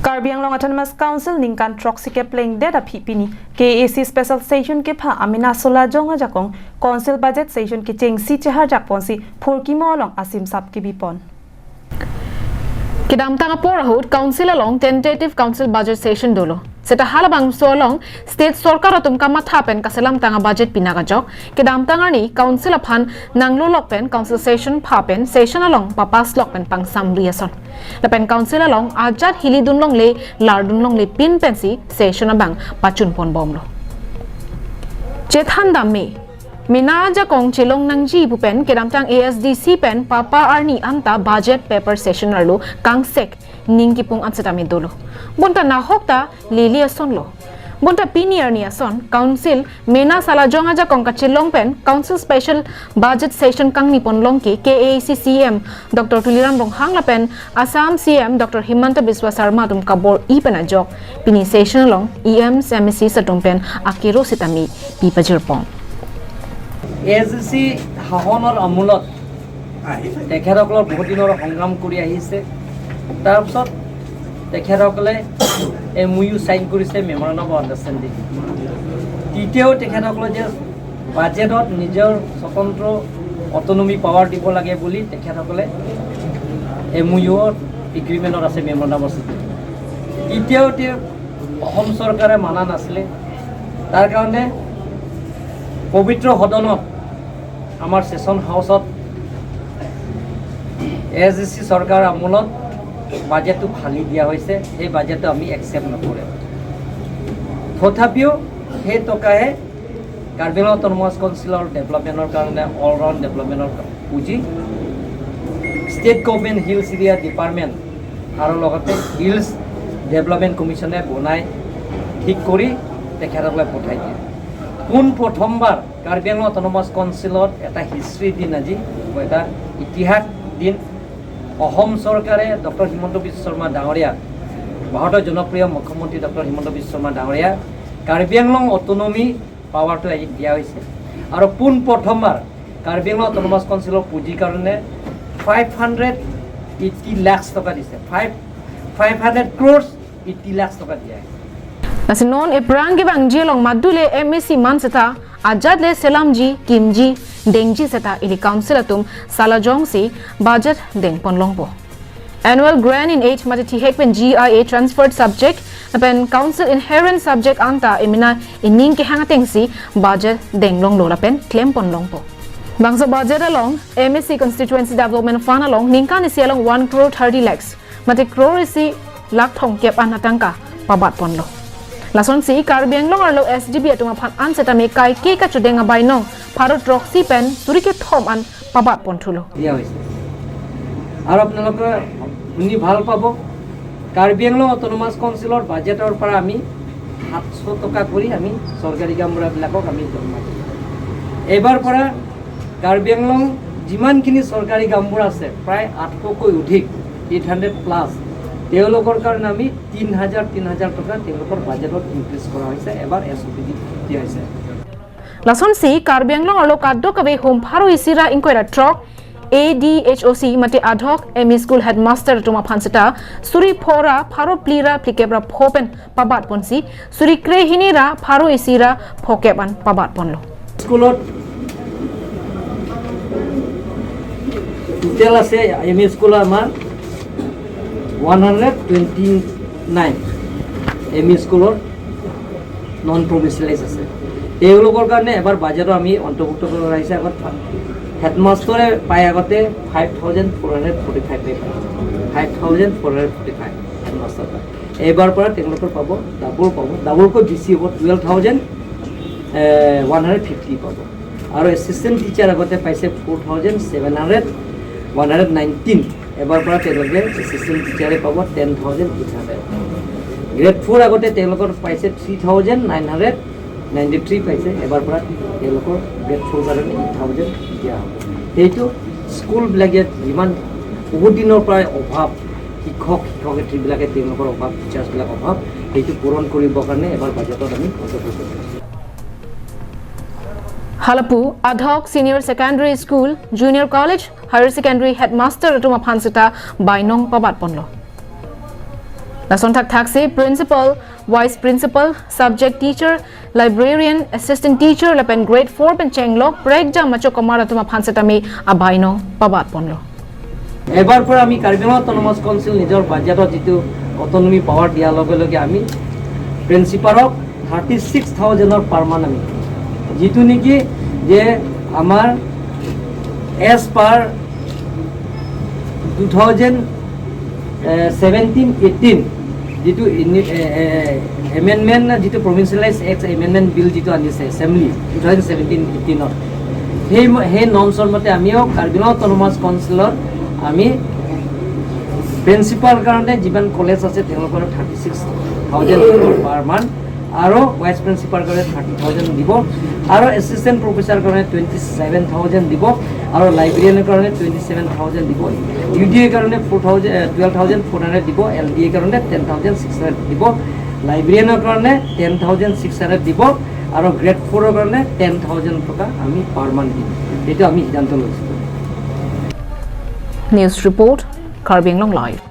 Karbi Anglong Autonomous Council ningkan troxike playing dead a pipini KAAC special session ke pha amina sola jonga jakong council budget session ke cheng si chehar jakponsi phurki molong asim sap ke bipon Kidam tanga pora hut council along tentative council budget session dolo seta halabang so along state sarkar atum kama thapen kaselam tanga budget pinaga jok kidam tanga ni council aphan nanglo lokpen council session phapen session along papas lokpen pang samriason lapen council along ajat hili dunlong le lardunlong le pin pensi session abang pachun pon bomlo chethan damme Minaja kong chilong nang ji pupen kidam tang ASDC pen papa arni anta budget paper session arlo kang sek ningki pung ansatami dolo bunta na hokta lilia sonlo bunta pinier ni ason council mena sala jonga ja kong ka chilong pen council special budget session kang nipon longki KAAC CM Dr. Tuliram Ronghang la pen Assam CM Dr. Himanta Biswa Sarma tum kabor ipena jok pini session long EM MSC satum pen akiro sitami pipajirpong ASDC হাহনৰ আমূলত তেখেতসকলৰ বহুত দিনৰ সংগ্ৰাম কৰি আহিছে তাৰপিছত তেখেতসকলে MOU sign কৰিছে memorandum of understanding তৃতীয়ও তেখেতসকলে যে বাজেটত নিজৰ স্বতন্ত্ৰ অটনমি পাৱাৰ দিব লাগে বুলি তেখেতসকলে MOU এগ্ৰিমেণ্টত আছে মেমৰেণ্ডাম আছে তৃতীয়তে অসম চৰকাৰে মানা নাছিলে তাৰ কাৰণে পবিত্ৰ সদনত আমাৰ সেশন হাউসত ASDC সৰকাৰ আমূলত বাজেটটো ফালি দিয়া হৈছে এই বাজেটটো আমি একসেপ্ট নকৰে তথাপিও সেই টকায়ে কাৰ্বি অটোনমাস কাউন্সিলৰ ডেভেলপমেন্টৰ কাৰণে অল ৰাউণ্ড ডেভেলপমেন্টৰ পুঁজি state government hills area department আৰু লগতে হিলছ ডেভেলপমেন্ট কমিশনে বনাই ঠিক কৰি তেখেতসকলে পঠাই দিয়ে কোন প্ৰথমবাৰ কাৰ্বি আংলং অটোনমাস কাউন্সিলত এটা হিষ্ট্ৰী দিন আজি এটা ইতিহাস দিন অসম চৰকাৰে ডক্টৰ হিমন্ত বিশ্ব শৰ্মা ডাঙৰীয়া ভাৰতৰ জনপ্ৰিয় মুখ্যমন্ত্ৰী ডক্টৰ হিমন্ত বিশ্ব শৰ্মা ডাঙৰীয়া কাৰ্বি আংলং অটোনমি পাৱাৰটো আজি দিয়া হৈছে আৰু পোন প্ৰথমবাৰ কাৰ্বি আংলং অটোনমাস কাউন্সিলৰ পুঁজিৰ কাৰণে 580 লাখ টকা দিছে 500 crores 80 লাখ টকা দিয়া Nasinon eprang ke bang jelong madule MSC manseta ajad le selamji kimji dengji seta ili council atum salajong si budget deng ponlongpo annual grant in 8 mati thihek pen GIA transferred subject pen council inherent subject anta emina ining ke hangateng si budget deng long lola pen claim ponlongpo bangsa budget along MSC constituency development fund along ningkan isi along 1 crore 30 lakhs mati crore isi lakh thong kep anatangka pabat ponlo Lason si Karbi Anglong arlo SDB atuma phan an setami kai ke ka chudenga bainong Pharo troxy pen suri kethom an pabat ponthulo দিয়া হৈছে আৰু আপোনালোকে শুনি ভাল পাব Karbi Anglong autonomous কাউন্সিলৰ বাজেটৰ পৰা আমি 700 টকা কৰি আমি চৰকাৰী কামবিলাকক আমি জমা দিম এবাৰ পৰা কাৰ্বি আংলং যিমানখিনি চৰকাৰী কামবোৰ আছে প্ৰায় 800 কৈ অধিক 800 প্লাস তেওঁলোকৰ কাৰণে আমি 3000 টকা তেওঁলোকৰ বাজেটত ইনক্ৰিজ কৰা হৈছে এবাৰ SOP দিয়া হৈছে Lason si Karbi Anglong arlo kaddo kabe home Pharo isira inkoira trok ADHOC mate ad hoc ME school headmaster tuma phanseta suri phora Pharo plira plikep ra phopen pabat ponsi suri kre hini ra Pharo isira phokeban pabat ponlo স্কুলত total আছে ME school আমাৰ 129 ME স্কুলৰ non প্ৰভিন্সিয়েলাইজ আছে তেওঁলোকৰ কাৰণে এবাৰ বাজেটৰ আমি অন্তৰ্ভুক্ত কৰা হৈছে আগত হেডমাষ্টৰে পায় আগতে 5445 হেডমাষ্টৰ পায় এবাৰ পৰা তেওঁলোকৰ পাব ডাবলকৈ বেছি হ'ব 12150 পাব আৰু এছিষ্টেণ্ট টিচাৰ আগতে পাইছে 4719 এবাৰ পৰা তেওঁলোকে এছিষ্টেণ্ট টিচাৰে পাব 10800 গ্ৰেড 4 আগতে তেওঁলোকৰ পাইছে 3993 পাইছে এবাৰ পৰা তেওঁলোকৰ গ্ৰেড 4 কাৰণে 8000 দিয়া হ'ব সেইটো স্কুলবিলাকে যিমান বহুত দিনৰ পৰা অভাৱ শিক্ষয়িত্ৰীবিলাকে তেওঁলোকৰ অভাৱ টিচাৰ্ছবিলাক অভাৱ সেইটো পূৰণ কৰিবৰ কাৰণে এবাৰ বাজেটত আমি অন্তৰ্ভুক্ত কৰিছোঁ Halapu ad hoc senior secondary school junior college higher secondary headmaster atuma phanseta bainong pabat ponlo Lason thak thak se principal, vice principal, subject teacher, librarian, assistant teacher lapen grade 4 pen chenglok break jam macho komara tuma phansetami abaino pabat ponlo এবাৰ পৰা আমি Karbi Anglong autonomous council নিজৰ বাজেটত যেটো autonomy power দিয়া লগে লগে আমি প্ৰিন্সিপালক 36000 পাৰ মান আমি যেটো নেকি যে আমাৰ এজ পাৰ 2017-18 যেটো এমেন্ডমেন্ট যেটো প্ৰভিন্সিয়েলাইজ এক্ট এমেন্ডমেন্ট বিল যেটো আনিছে এছেম্বলি 2017-18 সেই নৰ্মছৰ মতে আমিও কাৰ্বি আংলং অটোনমাস কাউন্সিলৰ আমি প্ৰিন্সিপাল কাৰণে যিমান কলেজ আছে তেওঁলোকৰ 36000 পাৰ মান আৰু ভাইস প্ৰিন্সিপাল কাৰণে 30000 দিব আৰু এসিস্ট্যান্ট প্ৰফেসৰ কাৰণে 27000 দিব আৰু লাইব্ৰেৰিয়ানৰ কাৰণে 27000 দিব ইউডিএ কাৰণে 12400 দিব এলডিএ কাৰণে 10600 দিব লাইব্ৰেৰিয়ানৰ কাৰণে 10600 দিব আৰু গ্ৰেড 4 ৰ কাৰণে 10000 টকা আমি পাৰ মান দিম এটা আমি সিদ্ধান্ত লৈছো News report, Karbi Anglong Live.